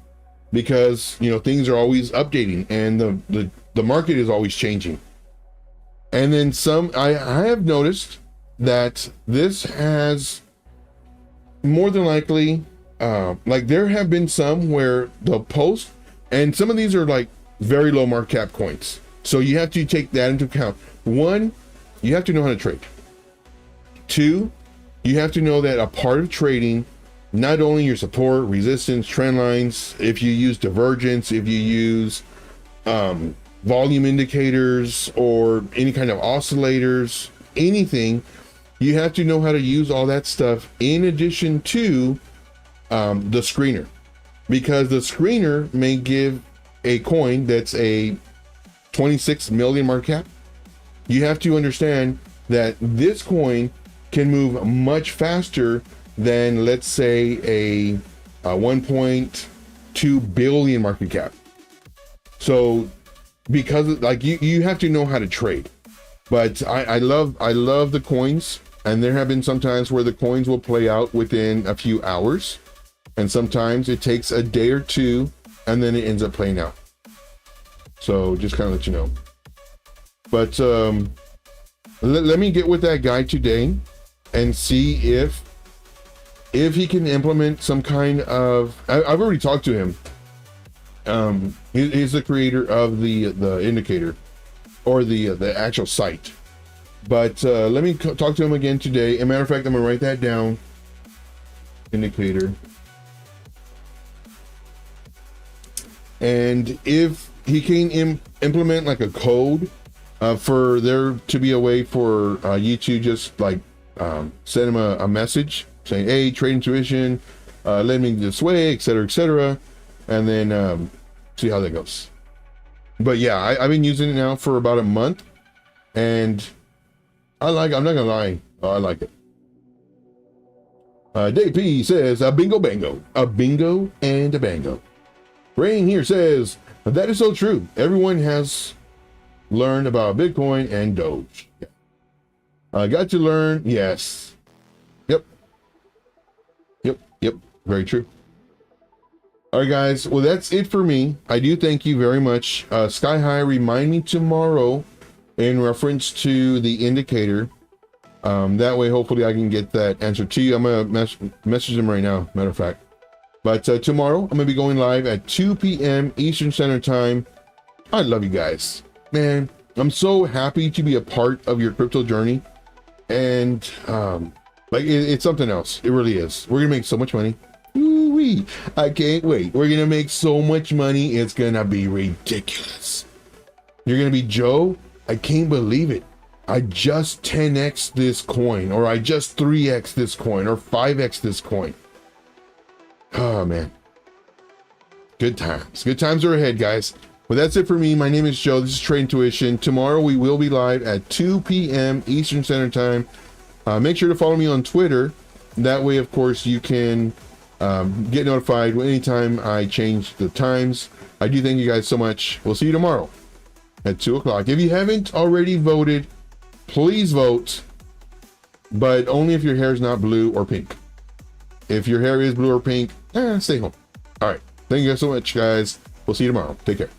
because, you know, things are always updating, and the market is always changing. And then I have noticed that this has more than likely, like there have been some where the post, and some of these are like very low market cap coins. So you have to take that into account. 1, you have to know how to trade. 2, you have to know that a part of trading, not only your support, resistance, trend lines, if you use divergence, if you use volume indicators or any kind of oscillators, anything, you have to know how to use all that stuff in addition to the screener, because the screener may give a coin that's a 26 million market cap. You have to understand that this coin can move much faster than, let's say, a 1.2 billion market cap. So because like you have to know how to trade. But I love the coins, and there have been some times where the coins will play out within a few hours, and sometimes it takes a day or two, and then it ends up playing out. So just kind of let you know. But let me get with that guy today and see if he can implement some kind of. I've already talked to him. He's the creator of the indicator, or the actual site. But let me talk to him again today. As a matter of fact, I'm gonna write that down. Indicator. And if he can implement like a code for there to be a way for you to just like send him a message saying, hey, trade intuition, let me this way, etc., and then see how that goes. But yeah, I've been using it now for about a month, and I'm not gonna lie, I like it. Dave P says a bingo bango, a bingo and a bango. Rain here says that is so true. Everyone has learned about Bitcoin and Doge. Got to learn, yes. Yep, very true. All right, guys. Well, that's it for me. I do thank you very much. Sky High, remind me tomorrow in reference to the indicator. That way, hopefully, I can get that answer to you. I'm gonna message them right now, matter of fact. But tomorrow, I'm gonna be going live at 2 p.m. Eastern Standard Time. I love you guys, man. I'm so happy to be a part of your crypto journey, and like it's something else. It really is. We're gonna make so much money. Ooh-wee. I can't wait. We're gonna make so much money. It's gonna be ridiculous. You're gonna be, Joe, I can't believe it. I just 10x this coin, or I just 3x this coin, or 5x this coin. Oh man. Good times. Good times are ahead, guys. Well, that's it for me. My name is Joe. This is Trade Intuition. Tomorrow we will be live at 2 p.m. Eastern Standard Time. Make sure to follow me on Twitter. That way, of course, you can get notified anytime I change the times. I do thank you guys so much. We'll see you tomorrow at 2 o'clock. If you haven't already voted, please vote, but only if your hair is not blue or pink. If your hair is blue or pink, stay home. All right. Thank you guys so much, guys. We'll see you tomorrow. Take care.